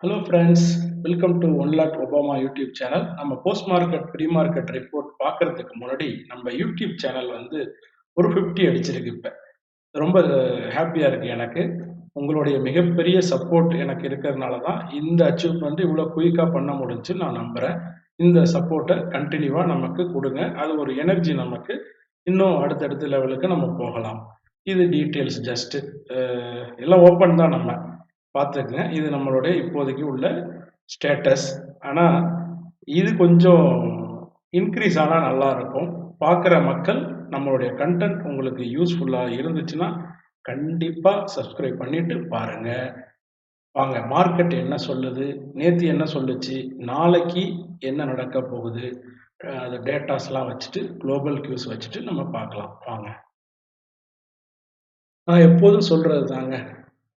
Hello friends, welcome to one lock Obama YouTube channel. நம்ம post market pre market report பார்க்கறதுக்கு முன்னாடி நம்ம YouTube channel வந்து ஒரு 50 அடிச்சிருக்கு. இப்போ ரொம்ப ஹாப்பியாக இருக்குது எனக்கு. உங்களுடைய மிகப்பெரிய சப்போர்ட் எனக்கு இருக்கிறதுனால தான் இந்த அச்சீவ்மெண்ட் இவ்வளோ குயிக்காக பண்ண முடிஞ்சுன்னு நான் நம்புகிறேன். இந்த சப்போர்ட்டை கண்டினியூவாக நமக்கு கொடுங்க. அது ஒரு எனர்ஜி நமக்கு இன்னும் அடுத்தடுத்த லெவலுக்கு நம்ம போகலாம். இது டீட்டெயில்ஸ் ஜஸ்ட்டு எல்லாம் ஓப்பன் தான். நம்ம பார்த்துக்குங்க. இது நம்மளுடைய இப்போதைக்கு உள்ள ஸ்டேட்டஸ். ஆனால் இது கொஞ்சம் இன்க்ரீஸ் ஆனால் நல்லா இருக்கும். பார்க்குற மக்கள் நம்மளுடைய கண்டென்ட் உங்களுக்கு யூஸ்ஃபுல்லாக இருந்துச்சுன்னா கண்டிப்பாக சப்ஸ்கிரைப் பண்ணிட்டு பாருங்க. வாங்க, மார்க்கெட் என்ன சொல்லுது, நேற்று என்ன சொல்லுச்சு, நாளைக்கு என்ன நடக்க போகுது, அது டேட்டாஸ்லாம் வச்சுட்டு குளோபல் கியூஸ் வச்சுட்டு நம்ம பார்க்கலாம். வாங்க, நான் எப்போதும் சொல்றது தாங்க,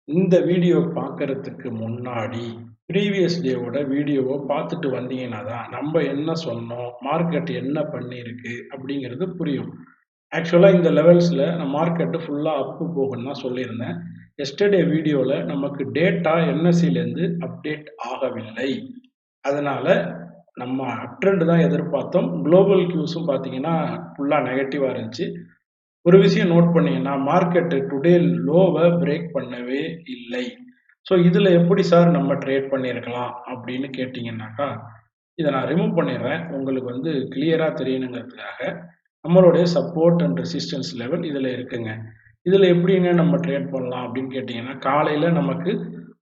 இந்த வீடியோ பார்க்கறதுக்கு முன்னாடி ப்ரீவியஸ் டேவோட வீடியோவை பார்த்துட்டு வந்தீங்கன்னா தான் நம்ம என்ன சொன்னோம், மார்க்கெட் என்ன பண்ணியிருக்கு அப்படிங்கிறது புரியும். ஆக்சுவலாக இந்த லெவல்ஸில் நான் மார்க்கெட்டு ஃபுல்லாக அப்பு போகுன்னு தான் சொல்லியிருந்தேன். எஸ்டர்டே வீடியோவில் நமக்கு டேட்டா என்எஸ்சிலேருந்து அப்டேட் ஆகவில்லை. அதனால் நம்ம அப்ட்ரெண்ட் தான் எதிர்பார்த்தோம். குளோபல் கியூஸும் பார்த்தீங்கன்னா ஃபுல்லாக நெகட்டிவாக இருந்துச்சு. ஒரு விஷயம் நோட் பண்ணீங்கன்னா, மார்க்கெட்டு டுடே லோவை பிரேக் பண்ணவே இல்லை. ஸோ இதில் எப்படி சார் நம்ம ட்ரேட் பண்ணியிருக்கலாம் அப்படின்னு கேட்டிங்கன்னாக்கா, இதை நான் ரிமூவ் பண்ணிடுறேன். உங்களுக்கு வந்து கிளியராக தெரியணுங்கிறதுக்காக. நம்மளுடைய சப்போர்ட் அண்ட் ரெசிஸ்டன்ஸ் லெவல் இதில் இருக்குங்க. இதில் எப்படிங்க நம்ம ட்ரேட் பண்ணலாம் அப்படின்னு கேட்டிங்கன்னா, காலையில் நமக்கு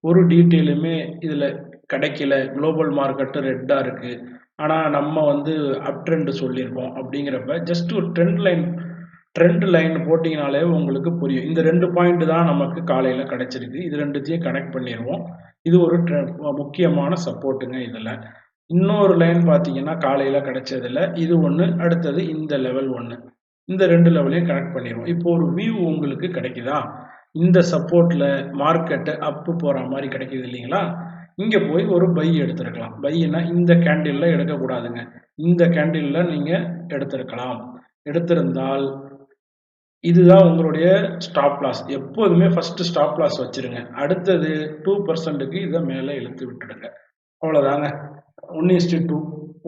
ஒரு டீட்டெயிலுமே இதில் கிடைக்கல. குளோபல் மார்க்கெட்டு ரெட்டாக இருக்குது. ஆனால் நம்ம வந்து அப் ட்ரெண்ட் சொல்லியிருக்கோம். அப்படிங்கிறப்ப ஜஸ்ட் ஒரு ட்ரெண்ட் லைன் போட்டிங்கனாலே உங்களுக்கு புரியும். இந்த 2 பாயிண்ட் தான் நமக்கு காலையில் கிடைச்சிருக்கு. இது ரெண்டுத்தையும் கனெக்ட் பண்ணிடுவோம். இது ஒரு முக்கியமான சப்போர்ட்டுங்க. இதில் இன்னொரு லைன் பார்த்தீங்கன்னா காலையில் கிடைச்சதில்ல. இது ஒன்று, அடுத்தது இந்த லெவல் ஒன்று. இந்த 2 லெவலையும் கனெக்ட் பண்ணிடுவோம். இப்போ ஒரு வியூ உங்களுக்கு கிடைக்குதா, இந்த சப்போர்ட்டில் மார்க்கெட்டு அப்பு போகிற மாதிரி கிடைக்குது இல்லைங்களா, இங்கே போய் ஒரு பை எடுத்துருக்கலாம். பையினா இந்த கேண்டிலில் எடுக்கக்கூடாதுங்க. இந்த கேண்டிலில் நீங்கள் எடுத்திருக்கலாம். எடுத்திருந்தால் இதுதான் உங்களுடைய ஸ்டாப் லாஸ். எப்போதுமே ஃபர்ஸ்ட் ஸ்டாப் லாஸ் வச்சிருங்க. அடுத்தது 2%க்கு இதை மேலே இழுத்து விட்டுடுங்க. அவ்வளோதாங்க. 1:2.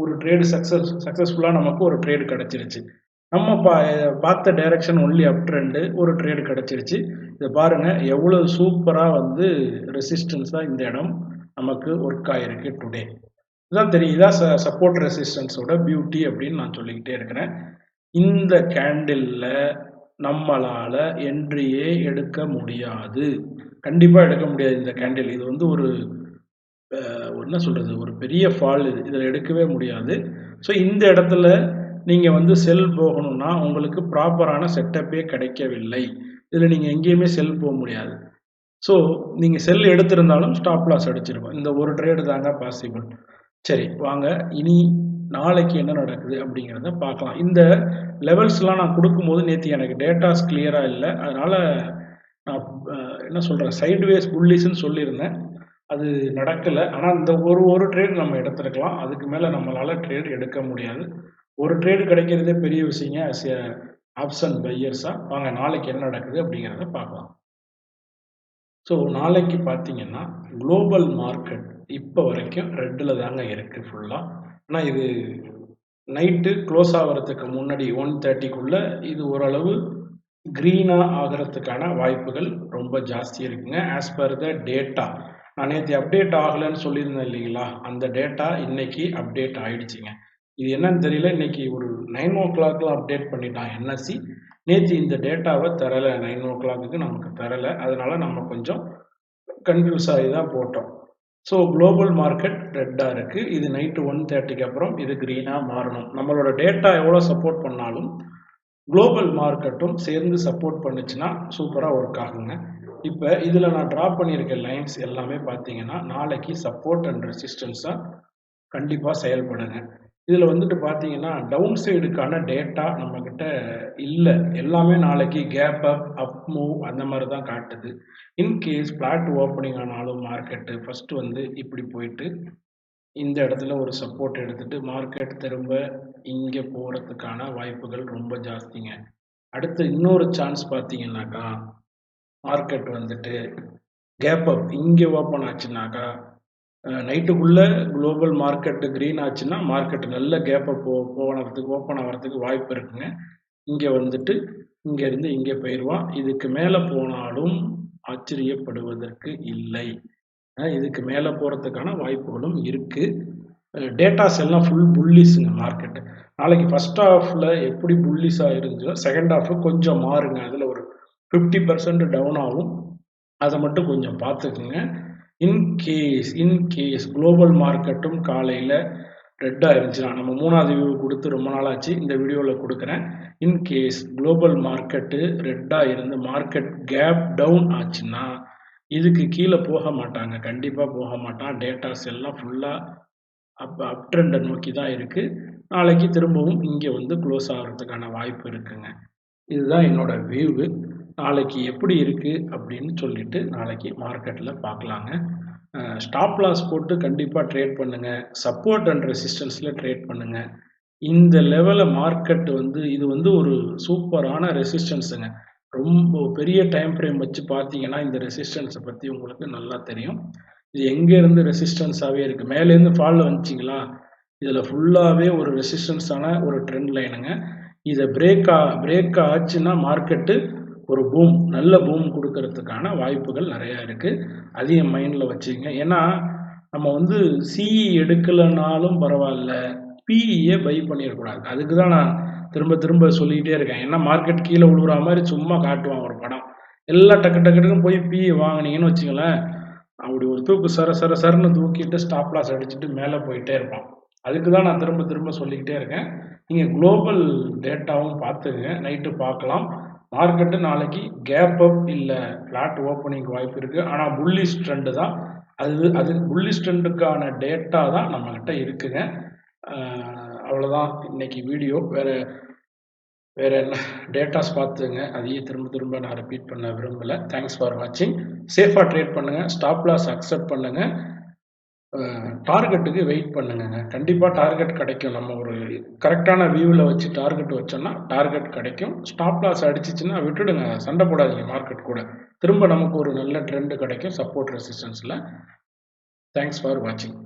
ஒரு ட்ரேடு சக்ஸஸ்ஃபுல்லாக நமக்கு ஒரு ட்ரேடு கிடச்சிருச்சு. நம்ம பார்த்த டைரக்ஷன் ஒன்லி அப் ட்ரெண்டு. ஒரு ட்ரேடு கிடச்சிருச்சு. இதை பாருங்கள், எவ்வளோ சூப்பராக வந்து ரெசிஸ்டன்ஸாக இந்த இடம் நமக்கு ஒர்க் ஆகிருக்கு டுடே. இதான் தெரியும். இதான் சப்போர்ட் ரெசிஸ்டன்ஸோட பியூட்டி அப்படின்னு நான் சொல்லிக்கிட்டே இருக்கிறேன். இந்த கேண்டிலில் நம்மளால என்ட்ரியே எடுக்க முடியாது. கண்டிப்பா எடுக்க முடியாது இந்த கேண்டில். இது வந்து ஒரு என்ன சொல்றது, ஒரு பெரிய ஃபால். இதில் எடுக்கவே முடியாது. ஸோ இந்த இடத்துல நீங்க வந்து செல் போகணும்னா உங்களுக்கு ப்ராப்பரான செட்டப்பே கிடைக்கவில்லை. இதில் நீங்க எங்கேயுமே செல் போக முடியாது. ஸோ நீங்க செல் எடுத்திருந்தாலும் ஸ்டாப் லாஸ் அடிச்சிருக்கும். இந்த ஒரு ட்ரேடு தாங்க பாசிபிள். சரி வாங்க, இனி நாளைக்கு என்ன நடக்குது அப்படிங்கிறத பார்க்கலாம். இந்த லெவல்ஸ்லாம் நான் கொடுக்கும்போது நேற்று எனக்கு டேட்டாஸ் கிளியராக இல்லை. அதனால் நான் என்ன சொல்கிறேன், சைட்வேஸ் புல்லிஸ்ன்னு சொல்லியிருந்தேன். அது நடக்கலை. ஆனால் இந்த ஒரு ட்ரேட் நம்ம எடுத்துருக்கலாம். அதுக்கு மேலே நம்மளால் ட்ரேட் எடுக்க முடியாது. ஒரு ட்ரேடு கிடைக்கிறதே பெரிய விஷயங்க. ஆஸ் ஏ ஆப்ஷன் பையர்ஸாக வாங்க நாளைக்கு என்ன நடக்குது அப்படிங்கிறத பார்க்கலாம். ஸோ நாளைக்கு பார்த்தீங்கன்னா குளோபல் மார்க்கெட் இப்போ வரைக்கும் ரெட்டில் தாங்க இருக்குது ஃபுல்லாக. ஆனால் இது நைட்டு க்ளோஸ் ஆகிறதுக்கு முன்னாடி 1:30க்குள்ளே இது ஓரளவு க்ரீனாக ஆகிறதுக்கான வாய்ப்புகள் ரொம்ப ஜாஸ்தி இருக்குங்க. ஆஸ் பர் த டேட்டா, நான் நேற்று அப்டேட் ஆகலைன்னு சொல்லியிருந்தேன் இல்லைங்களா, அந்த டேட்டா இன்னைக்கு அப்டேட் ஆகிடுச்சிங்க. இது என்னன்னு தெரியல. இன்னைக்கு ஒரு 9 o'clock அப்டேட் பண்ணிட்டான் என்எஸ்சி. நேற்று இந்த டேட்டாவை தரலை. 9 o'clock நமக்கு தரலை. அதனால நம்ம கொஞ்சம் கன்ஃபியூஸ் ஆகி தான் போட்டோம். ஸோ குளோபல் மார்க்கெட் ரெட்டாக இருக்குது. இது நைட்டு 1:30க்கு அப்புறம் இது க்ரீனாக மாறணும். நம்மளோட டேட்டா எவ்வளோ சப்போர்ட் பண்ணாலும் குளோபல் மார்க்கெட்டும் சேர்ந்து சப்போர்ட் பண்ணுச்சுன்னா சூப்பராக ஒர்க் ஆகுங்க. இப்போ இதில் நான் ட்ரா பண்ணியிருக்க லைன்ஸ் எல்லாமே பார்த்தீங்கன்னா நாளைக்கு சப்போர்ட் அண்ட் ரெசிஸ்டன்ஸாக கண்டிப்பாக செயல்படுங்க. இதில் வந்துட்டு பார்த்தீங்கன்னா டவுன் சைடுக்கான டேட்டா நம்மக்கிட்ட இல்லை. எல்லாமே நாளைக்கு கேப் அப் மூவ் அந்த மாதிரி தான் காட்டுது. இன்கேஸ் ஃப்ளாட் ஓப்பனிங் ஆனாலும் மார்க்கெட்டு ஃபஸ்ட்டு வந்து இப்படி போயிட்டு இந்த இடத்துல ஒரு சப்போர்ட் எடுத்துட்டு மார்க்கெட் திரும்ப இங்கே போகிறதுக்கான வாய்ப்புகள் ரொம்ப ஜாஸ்திங்க. அடுத்து இன்னொரு சான்ஸ் பார்த்தீங்கன்னாக்கா, மார்க்கெட் வந்துட்டு கேப் அப் இங்கே ஓப்பன் ஆச்சுனாக்கா நைட்டுக்குள்ள குளோபல் மார்க்கெட் கிரீன் ஆச்சுன்னா, மார்க்கெட் நல்ல கேப்ப ஓப்பன் ஆவறதுக்கு வாய்ப்பு இருக்குங்க. இங்க வந்துட்டு, இங்கேருந்து இங்க போயிருவான். இதுக்கு மேல போனாலும் ஆச்சரியப்படுவதற்கு இல்லை. இதுக்கு மேல போறதுக்கான வாய்ப்புகளும் இருக்கு. டேட்டாஸ் எல்லாம் ஃபுல் புல்லிஷ்ங்க மார்க்கெட். நாளைக்கு ஃபர்ஸ்ட் ஹாஃப்ல எப்படி புல்லிஷா இருந்துச்சோ, செகண்ட் ஹாஃப் கொஞ்சம் மாறுங்க. அதுல ஒரு 50% டவுன் ஆகும். அத மட்டும் கொஞ்சம் பார்த்துக்குங்க. இன்கேஸ் குளோபல் மார்க்கெட்டும் காலையில ரெட்டா இருந்துச்சுன்னா, நம்ம 3வது வியூ குடுத்து ரொம்ப நாளாச்சு. இந்த வீடியோல குடுக்குறேன். இன்கேஸ் குளோபல் மார்க்கெட்டு ரெட்டா இருந்து மார்க்கெட் கேப் டவுன் ஆச்சுன்னா, இதுக்கு கீழ போக மாட்டாங்க. கண்டிப்பா போக மாட்டான். டேட்டாஸ் எல்லாம் ஃபுல்லா அப் ட்ரெண்ட நோக்கி தான் இருக்கு. நாளைக்கு திரும்பவும் இங்க வந்து குளோஸ் ஆகுறதுக்கான வாய்ப்பு இருக்குங்க. இதுதான் என்னோட வியூவு. நாளைக்கு எப்படி இருக்கு அப்படின்னு சொல்லிட்டு நாளைக்கு மார்க்கெட்ல பார்க்கலாங்க. ஸ்டாப் லாஸ் போட்டு கண்டிப்பா ட்ரேட் பண்ணுங்க. சப்போர்ட் அண்ட் ரெசிஸ்டன்ஸ்ல ட்ரேட் பண்ணுங்க. இந்த லெவல்ல மார்க்கெட் வந்து இது வந்து ஒரு சூப்பரான ரெசிஸ்டன்ஸுங்க. ரொம்ப பெரிய டைம் ஃப்ரேம் வச்சு பார்த்தீங்கன்னா, இந்த ரெசிஸ்டன்ஸ பத்தி உங்களுக்கு நல்லா தெரியும். இது எங்க இருந்து ரெசிஸ்டன்ஸாவே இருக்கு. மேலேருந்து ஃபால்ல வந்துச்சுங்களா, இதுல ஃபுல்லாவே ஒரு ரெசிஸ்டன்ஸான ஒரு ட்ரெண்ட் லைனுங்க. இத பிரேக் ஆச்சுன்னா மார்க்கெட்டு ஒரு பூம், நல்ல பூம் குடுக்கறதுக்கான வாய்ப்புகள் நெறையா இருக்கு. அதையும் மைண்ட்ல வச்சுக்கங்க. ஏன்னா, நம்ம வந்து சிஇ எடுக்கலனாலும் பரவால்ல. பிஇயே பை பண்ணிறக்கூடாது. அதுக்கு தான் நான் திரும்ப திரும்ப சொல்லிக்கிட்டே இருக்கேன். ஏன்னா மார்க்கெட் கீழ விழுவுற மாரி சும்மா காட்டுவான் ஒரு படம். எல்லாம் டக்கு டக்கு டக்குன்னு போய் பிஇ வாங்குனீங்கன்னு வச்சுக்கங்களேன், அப்படி ஒரு தூக்கு சர சர சரன்னு தூக்கிட்டு ஸ்டாப் லாஸ் அடிச்சுட்டு மேல போயிட்டே இருப்பான். அதுக்கு தான் நான் திரும்ப திரும்ப சொல்லிக்கிட்டே இருக்கேன். நீங்க குளோபல் டேட்டாவும் பார்த்துக்கங்க. நைட்டு பார்க்கலாம். மார்க்கெட்டு நாளைக்கு கேப் அப் இல்ல ஃப்ளாட் ஓப்பனிங்க்கு வாய்ப்பு இருக்கு. ஆனா புல்லிஷ் ட்ரெண்ட் தான். அது புல்லிஷ் ட்ரெண்டுக்கான டேட்டா தான் நம்மகிட்ட இருக்குங்க. அவ்வளோதான் இன்னைக்கு வீடியோ. வேற வேற என்ன டேட்டாஸ் பார்த்துங்க. அதையே திரும்ப திரும்ப நான் ரிப்பீட் பண்ண விரும்பல. தேங்க்ஸ் ஃபார் வாட்சிங். சேஃபா ட்ரேட் பண்ணுங்க. ஸ்டாப் லாஸ் அக்செப்ட் பண்ணுங்க. டார்கெட்டுக்கு வெயிட் பண்ணுங்கங்க. கண்டிப்பா டார்கெட் கிடைக்கும். நம்ம ஒரு கரெக்டான வியூல வச்சு டார்கெட் வச்சோம்னா, டார்கெட் கிடைக்கும். ஸ்டாப் லாஸ் அடிச்சுச்சுன்னா விட்டுடுங்க. சண்டை போடாதீங்க மார்க்கெட் கூட. திரும்ப நமக்கு ஒரு நல்ல ட்ரெண்ட் கிடைக்கும் சப்போர்ட் ரெசிஸ்டன்ஸ்ல. தேங்க்ஸ் ஃபார் வாட்சிங்.